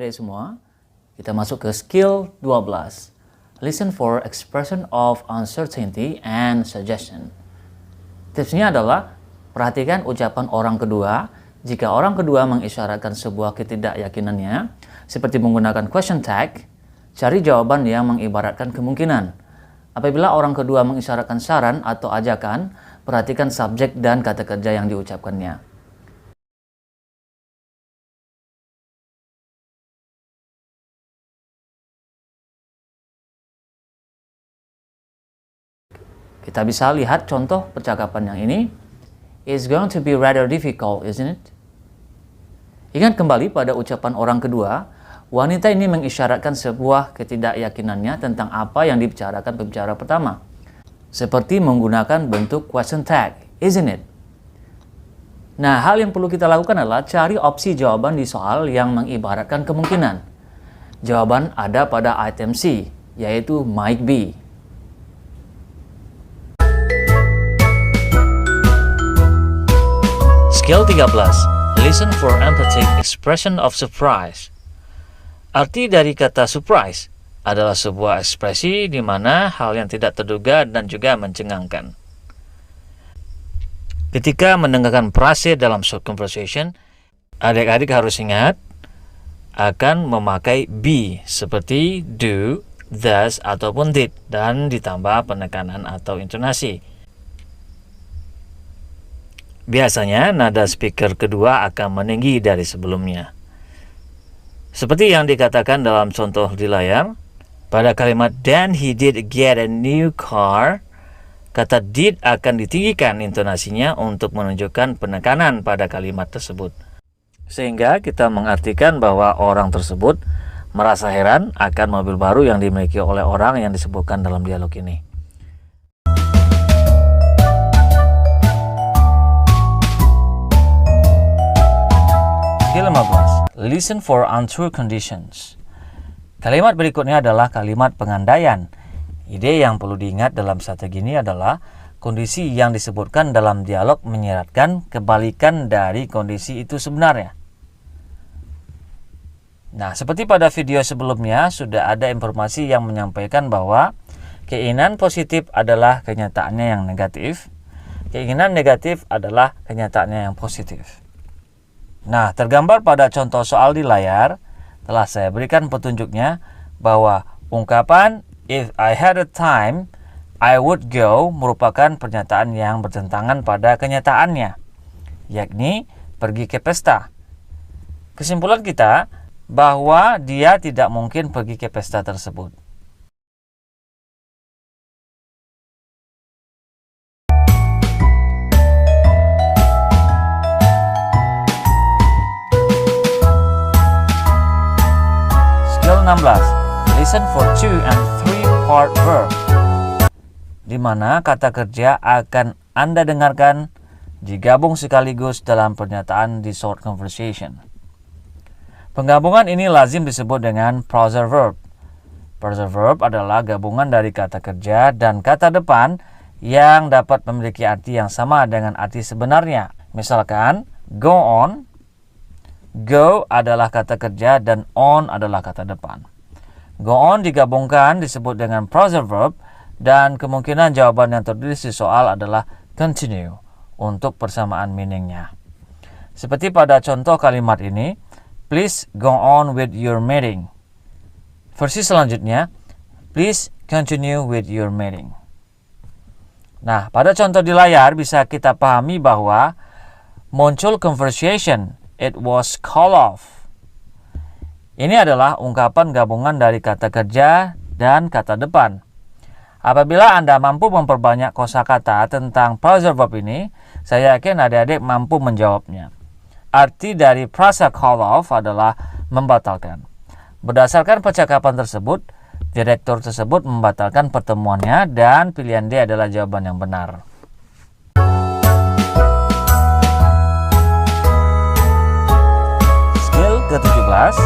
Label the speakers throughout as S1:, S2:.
S1: adik-adik semua, kita masuk ke skill 12. Listen for expression of uncertainty and suggestion. Tipsnya adalah perhatikan ucapan orang kedua. Jika orang kedua mengisyaratkan sebuah ketidakyakinannya, seperti menggunakan question tag, cari jawaban yang mengibaratkan kemungkinan. Apabila orang kedua mengisyaratkan saran atau ajakan, perhatikan subjek dan kata kerja yang diucapkannya. Kita bisa lihat contoh percakapan yang ini. It's going to be rather difficult, isn't it? Ingat kembali pada ucapan orang kedua, wanita ini mengisyaratkan sebuah ketidakyakinannya tentang apa yang dibicarakan pembicara pertama. Seperti menggunakan bentuk question tag, isn't it? Nah, hal yang perlu kita lakukan adalah cari opsi jawaban di soal yang mengibaratkan kemungkinan. Jawaban ada pada item C, yaitu might be. Skill 13. Listen for emphatic expression of surprise. Arti dari kata surprise adalah sebuah ekspresi di mana hal yang tidak terduga dan juga mencengangkan. Ketika mendengarkan frase dalam short conversation, adik-adik harus ingat akan memakai be seperti do, does, ataupun did dan ditambah penekanan atau intonasi. Biasanya nada speaker kedua akan meninggi dari sebelumnya. Seperti yang dikatakan dalam contoh di layar, pada kalimat then he did get a new car, kata did akan ditinggikan intonasinya untuk menunjukkan penekanan pada kalimat tersebut. Sehingga kita mengartikan bahwa orang tersebut merasa heran akan mobil baru yang dimiliki oleh orang yang disebutkan dalam dialog ini. Skill 15. Listen for untrue conditions. Kalimat berikutnya adalah kalimat pengandaian. Ide yang perlu diingat dalam strategi ini adalah kondisi yang disebutkan dalam dialog menyiratkan kebalikan dari kondisi itu sebenarnya. Nah, seperti pada video sebelumnya, sudah ada informasi yang menyampaikan bahwa keinginan positif adalah kenyataannya yang negatif, keinginan negatif adalah kenyataannya yang positif. Nah, tergambar pada contoh soal di layar, telah saya berikan petunjuknya bahwa ungkapan if I had a time, I would go merupakan pernyataan yang bertentangan pada kenyataannya, yakni pergi ke pesta. Kesimpulan kita bahwa dia tidak mungkin pergi ke pesta tersebut. Skill 16. Listen for 2 and 3 part verb. Di mana kata kerja akan Anda dengarkan digabung sekaligus dalam pernyataan di short conversation. Penggabungan ini lazim disebut dengan phrasal verb. Phrasal verb adalah gabungan dari kata kerja dan kata depan yang dapat memiliki arti yang sama dengan arti sebenarnya. Misalkan, go on. Go adalah kata kerja dan on adalah kata depan. Go on digabungkan disebut dengan phrasal verb dan kemungkinan jawaban yang tertulis di soal adalah continue untuk persamaan meaningnya. Seperti pada contoh kalimat ini, please go on with your meeting. Versi selanjutnya, please continue with your meeting. Nah, pada contoh di layar bisa kita pahami bahwa muncul conversation, it was call off. Ini adalah ungkapan gabungan dari kata kerja dan kata depan. Apabila Anda mampu memperbanyak kosakata tentang phrasal verb ini, saya yakin adik-adik mampu menjawabnya. Arti dari frasa call off adalah membatalkan. Berdasarkan percakapan tersebut, direktur tersebut membatalkan pertemuannya dan pilihan D adalah jawaban yang benar. Skill ke-17.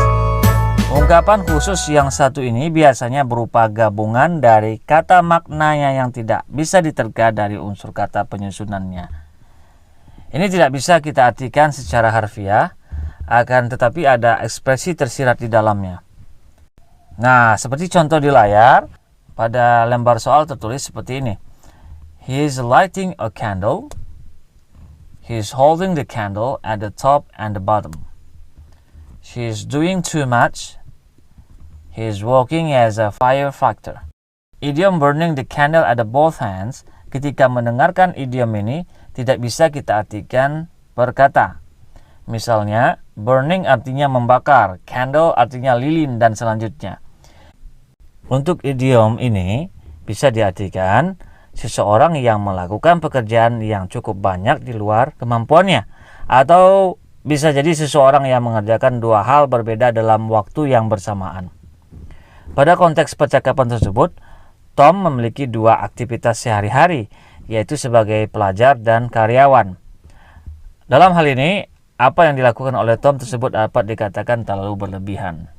S1: Ungkapan khusus yang satu ini biasanya berupa gabungan dari kata maknanya yang tidak bisa diterka dari unsur kata penyusunannya. Ini tidak bisa kita artikan secara harfiah. akan tetapi ada ekspresi tersirat di dalamnya. Nah, seperti contoh di layar, pada lembar soal tertulis seperti ini. He is lighting a candle. He is holding the candle at the top and the bottom. She is doing too much. He is working as a firefighter. Idiom burning the candle at the both hands, ketika mendengarkan idiom ini, tidak bisa kita artikan per kata. Misalnya, burning artinya membakar, candle artinya lilin, dan selanjutnya. Untuk idiom ini, bisa diartikan seseorang yang melakukan pekerjaan yang cukup banyak di luar kemampuannya, atau bisa jadi seseorang yang mengerjakan dua hal berbeda dalam waktu yang bersamaan. Pada konteks percakapan tersebut, Tom memiliki dua aktivitas sehari-hari, yaitu sebagai pelajar dan karyawan. Dalam hal ini, apa yang dilakukan oleh Tom tersebut dapat dikatakan terlalu berlebihan.